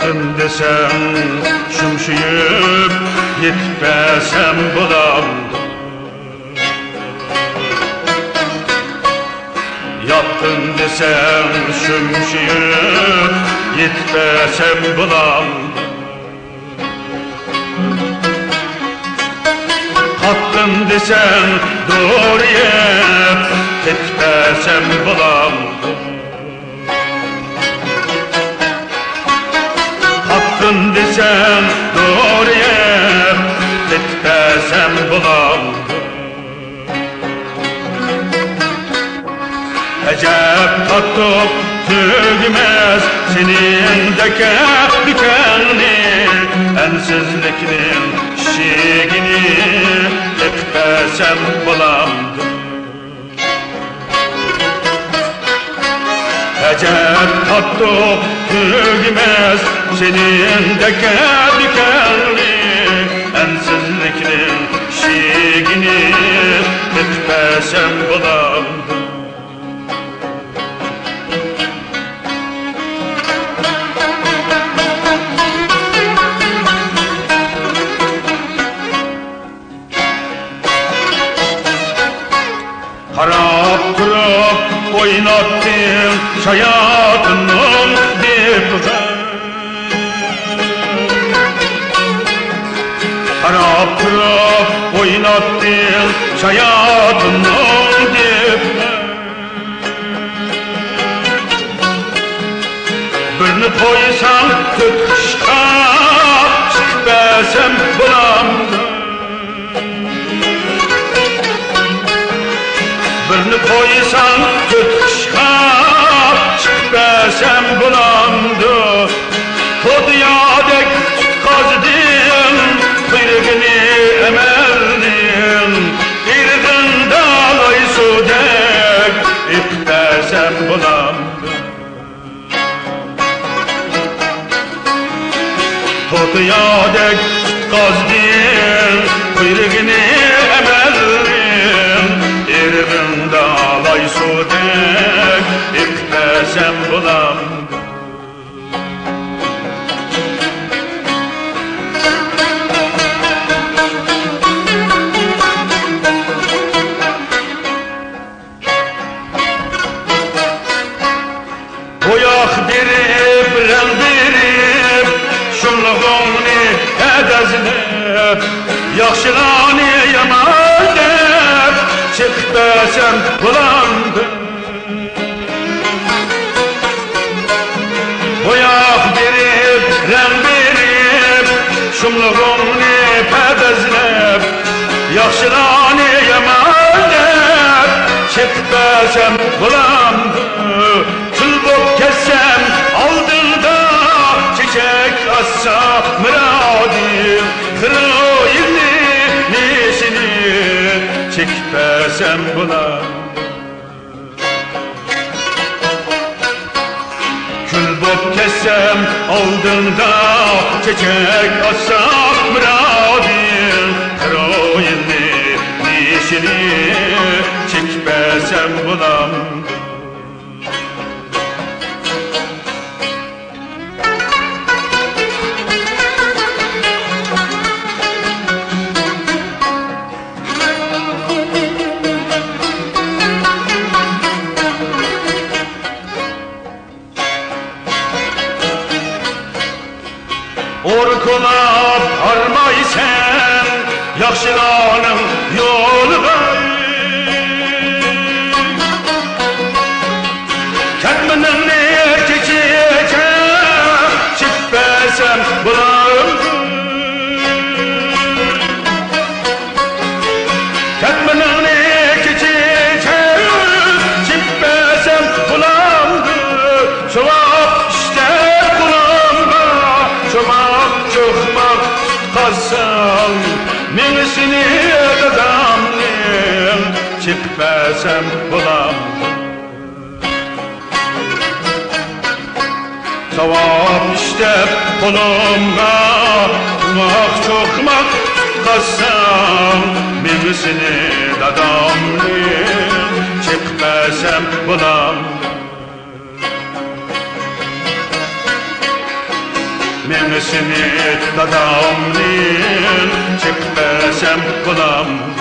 Yattın desem şımşıyıp gitmesem bulamdı. Yattın desem şımşıyıp gitmesem bulamdı. Hattın desem doğruya gitmesem bulamdı. Hattın desem doğruya gitmesem bulamdı. Ecep tattık tügmez senin de dükenli, ensizlikinin şiğini gitmesem bulamdı. Ecep tattık tügmez senin de dükenli, ensizlikinin şiğini gitmesem bulamdı. Harap durup oynattın şayatının dipine. Harap durup oynattın şayatının dipine. Birini koysan tutuşka çıkmasam bulamdı. Birini koysan tutuşka çıkmasam bulamdı. Kodiyadek tutqazdım kıyrığını emerdim. İrgin dalay sudek iqtasam bulamdı. Kodiyadek tutqazdım kıyrığını emerdim. İrgin dalay sudek iqtasam bulamdı. Boyak dirip, reng dirip, şunluğunu edezlep, yaxşılarını yaman dep, çıkmasam bulamdı. Boyak dirip, reng dirip, şunluğunu edezlep, yaxşılarını yaman dep, çıkmasam bulamdı. Kessem aldığında çiçek assa mıradim, kırıyını nişini çekmesem bulamdı. Kül bop kessem aldığında çiçek assa mıradim, kırıyını nişini çekmesem bulamdı. Orkulap armaysan yaxşılarning yo'liga, katminingni kechiga chiqmasam bulamdi. Katminingni kechiga chiqmasam bulamdi. Şovap işte bulamga, şovap çoxmaq tutqazsam, menisini dadamning chiqmasam bulamdi. Savab iştep kolumga, çoxmaq tutqazsam, menisini dadamning chiqmasam bulamdi. Menesini dadamnin çıkmasam bulam